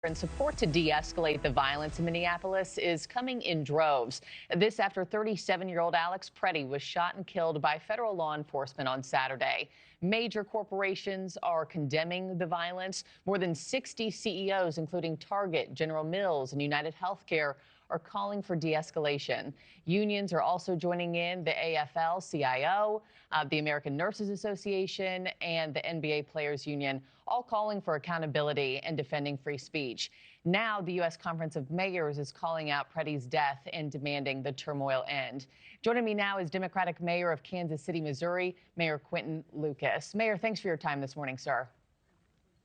And support to de-escalate the violence in Minneapolis is coming in droves. This after 37-year-old Alex Pretti was shot and killed by federal law enforcement on Saturday. Major corporations are condemning the violence. More than 60 CEOs, including Target, General Mills, and United Healthcare, are calling for de-escalation. Unions are also joining in, the AFL-CIO, the American Nurses Association, and the NBA Players Union, all calling for accountability and defending free speech. Now, the U.S. Conference of Mayors is calling out Pretti's death and demanding the turmoil end. Joining me now is Democratic Mayor of Kansas City, Missouri, Mayor Quinton Lucas. Mayor, thanks for your time this morning, sir.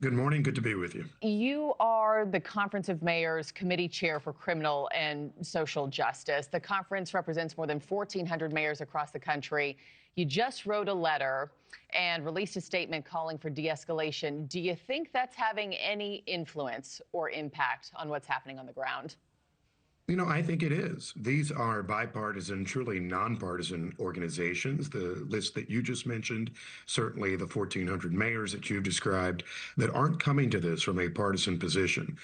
Good morning. Good to be with you. You are the Conference of Mayors Committee Chair for Criminal and Social Justice. The conference represents more than 1,400 mayors across the country. You just wrote a letter and released a statement calling for de-escalation. Do you think that's having any influence or impact on what's happening on the ground? You know, I think it is. These are bipartisan, truly nonpartisan organizations. The list that you just mentioned, certainly the 1,400 mayors that you've described, that aren't coming to this from a partisan position.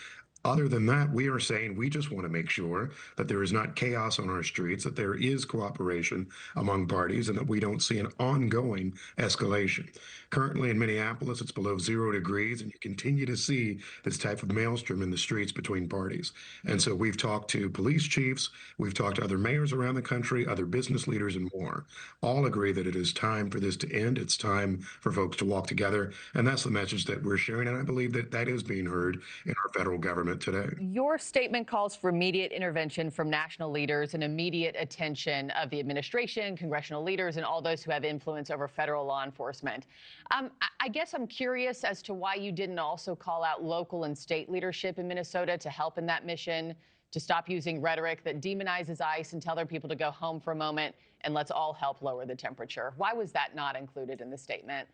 Other than that, we are saying we just want to make sure that there is not chaos on our streets, that there is cooperation among parties, and that we don't see an ongoing escalation. Currently in Minneapolis, it's below 0 degrees, and you continue to see this type of maelstrom in the streets between parties. And so we've talked to police chiefs, we've talked to other mayors around the country, other business leaders, and more. All agree that it is time for this to end. It's time for folks to walk together. And that's the message that we're sharing. And I believe that that is being heard in our federal government today. Your statement calls for immediate intervention from national leaders and immediate attention of the administration, congressional leaders, and all those who have influence over federal law enforcement. I guess I'm curious as to why you didn't also call out local and state leadership in Minnesota to help in that mission, to stop using rhetoric that demonizes ICE and tell their people to go home for a moment, and let's all help lower the temperature. Why was that not included in the statement?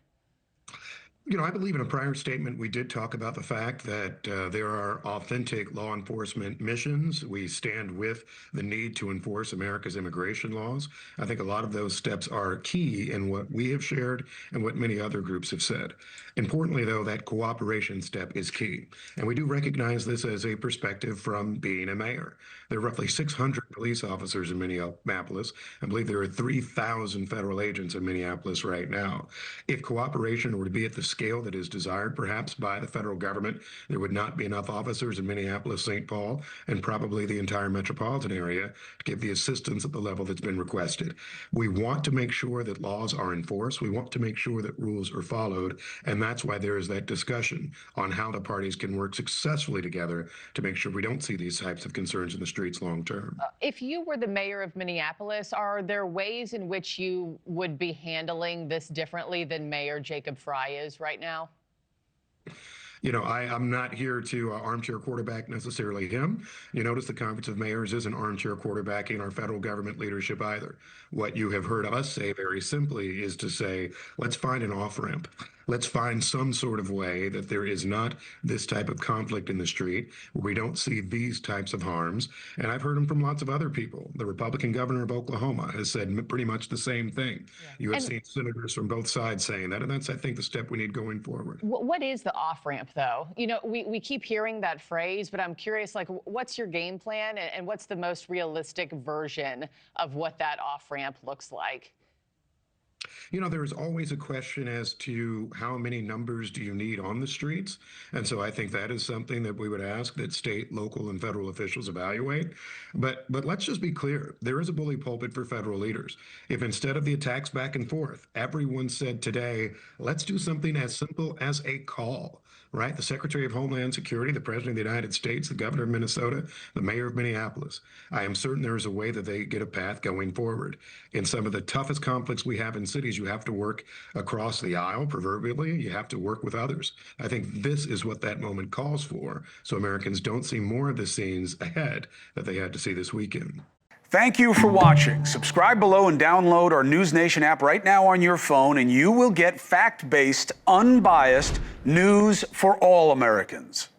You know, I believe in a prior statement we did talk about the fact that there are authentic law enforcement missions. We stand with the need to enforce America's immigration laws. I think a lot of those steps are key in what we have shared and what many other groups have said. Importantly, though, that cooperation step is key. And we do recognize this as a perspective from being a mayor. There are roughly 600 police officers in Minneapolis. I believe there are 3,000 federal agents in Minneapolis right now. If cooperation were to be at the scale that is desired, perhaps by the federal government, there would not be enough officers in Minneapolis, St. Paul, and probably the entire metropolitan area to give the assistance at the level that's been requested. We want to make sure that laws are enforced. We want to make sure that rules are followed. And that's why there is that discussion on how the parties can work successfully together to make sure we don't see these types of concerns in the streets long term. If you were the mayor of Minneapolis, are there ways in which you would be handling this differently than Mayor Jacob Frey is right now? You know, I'm not here to armchair quarterback necessarily him. You notice the Conference of Mayors isn't armchair quarterbacking our federal government leadership either. What you have heard us say very simply is to say, let's find an off-ramp. Let's find some sort of way that there is not this type of conflict in the street, where we don't see these types of harms. And I've heard them from lots of other people. The Republican governor of Oklahoma has said pretty much the same thing. Yeah. You have seen senators from both sides saying that, and that's, I think, the step we need going forward. What is the off-ramp, though? You know, we keep hearing that phrase, but I'm curious, like, what's your game plan, and what's the most realistic version of what that off-ramp looks like? You know, there's always a question as to how many numbers do you need on the streets? And so I think that is something that we would ask that state, local, and federal officials evaluate. But let's just be clear. There is a bully pulpit for federal leaders. If instead of the attacks back and forth, everyone said today, let's do something as simple as a call, right? The Secretary of Homeland Security, the President of the United States, the Governor of Minnesota, the Mayor of Minneapolis. I am certain there is a way that they get a path going forward. In some of the toughest conflicts we have in cities, you have to work across the aisle, proverbially. You have to work with others. I think this is what that moment calls for, so Americans don't see more of the scenes ahead that they had to see this weekend. Thank you for watching. Subscribe below and download our NewsNation app right now on your phone, and you will get fact-based, unbiased news for all Americans.